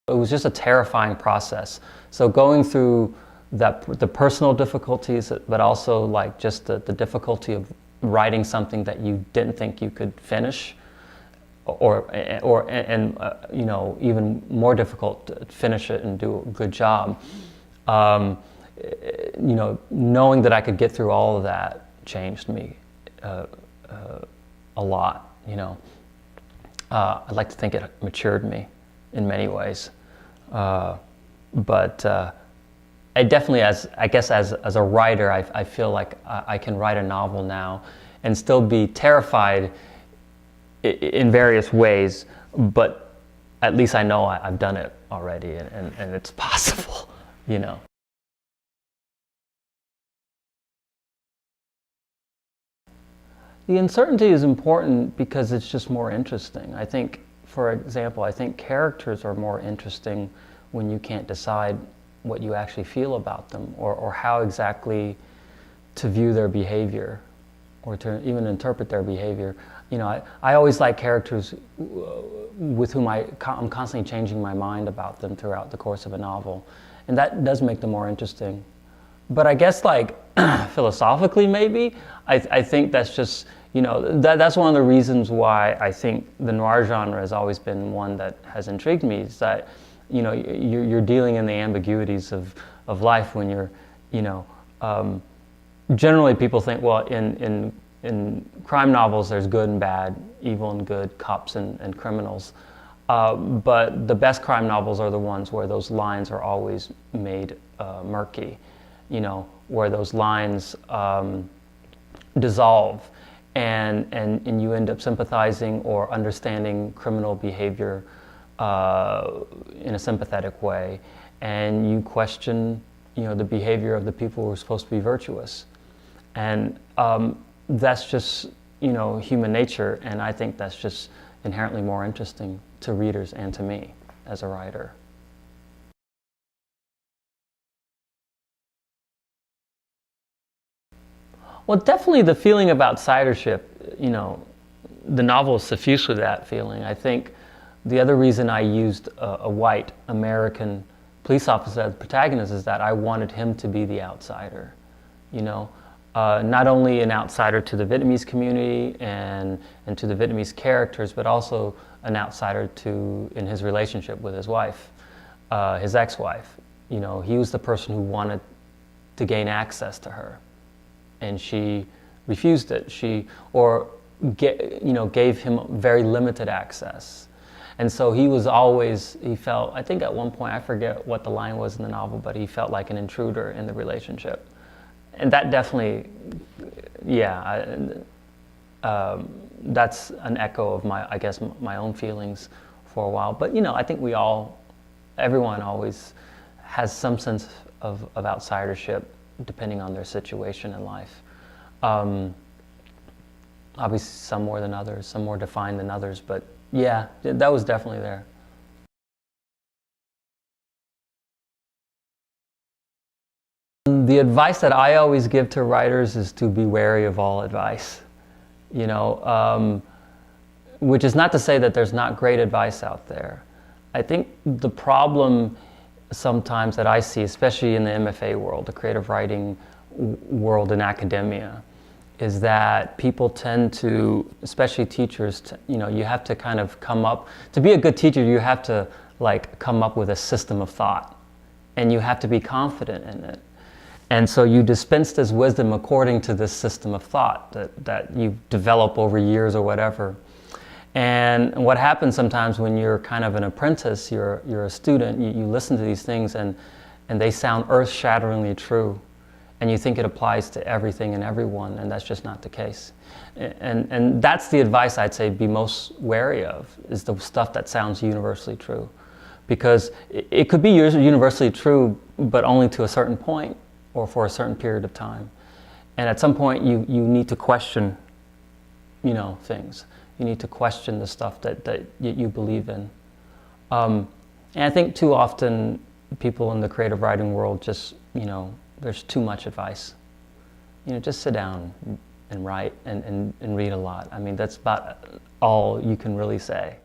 It was just a terrifying process. So going through the personal difficulties, but also like just the difficulty of writing something that you didn't think you could finish, and you know, even more difficult to finish it and do a good job. You know, knowing that I could get through all of that changed me a lot. You know, I'd like to think it matured me in many ways, but I definitely, I guess as a writer, I feel like I can write a novel now and still be terrified in various ways, but at least I know I've done it already, and it's possible, you know. The uncertainty is important because it's just more interesting. I think, for example, I think characters are more interesting when you can't decide what you actually feel about them, or how exactly to view their behavior, or to even interpret their behavior. You know, I always like characters with whom I'm constantly changing my mind about them throughout the course of a novel, and that does make them more interesting. But I guess, like, philosophically maybe, I think that's just, you know, that's one of the reasons why I think the noir genre has always been one that has intrigued me, is that, you know, you're dealing in the ambiguities of life when you're, you know, generally people think, well, in crime novels there's good and bad, evil and good, cops and criminals. But the best crime novels are the ones where those lines are always made murky, you know, where those lines dissolve, and you end up sympathizing or understanding criminal behavior in a sympathetic way, and you question, you know, the behavior of the people who are supposed to be virtuous, and that's just, you know, human nature, and I think that's just inherently more interesting to readers and to me as a writer. Well, definitely the feeling of outsidership, you know, the novel is suffused with that feeling. I think the other reason I used a white American police officer as the protagonist is that I wanted him to be the outsider, you know. Not only an outsider to the Vietnamese community and to the Vietnamese characters, but also an outsider in his relationship with his wife, his ex-wife. You know, he was the person who wanted to gain access to her, and she refused it. Gave him very limited access. And so he felt, I think at one point, I forget what the line was in the novel, but he felt like an intruder in the relationship. And that definitely, yeah, that's an echo of my own feelings for a while. But, you know, I think everyone always has some sense of outsidership depending on their situation in life. Obviously some more than others, some more defined than others, but yeah, that was definitely there. The advice that I always give to writers is to be wary of all advice, you know, which is not to say that there's not great advice out there. I think the problem sometimes that I see, especially in the MFA world, the creative writing world in academia, is that people tend to, especially teachers, you know, you have to kind of to be a good teacher, you have to like come up with a system of thought, and you have to be confident in it. And so you dispense this wisdom according to this system of thought that you develop over years or whatever. And what happens sometimes when you're kind of an apprentice, you're a student, you listen to these things and they sound earth-shatteringly true. And you think it applies to everything and everyone, and that's just not the case. And that's the advice I'd say be most wary of, is the stuff that sounds universally true. Because it could be universally true, but only to a certain point, or for a certain period of time. And at some point you need to question, you know, things. You need to question the stuff that you believe in. And I think too often people in the creative writing world just, you know, there's too much advice. You know, just sit down and write and read a lot. I mean, that's about all you can really say.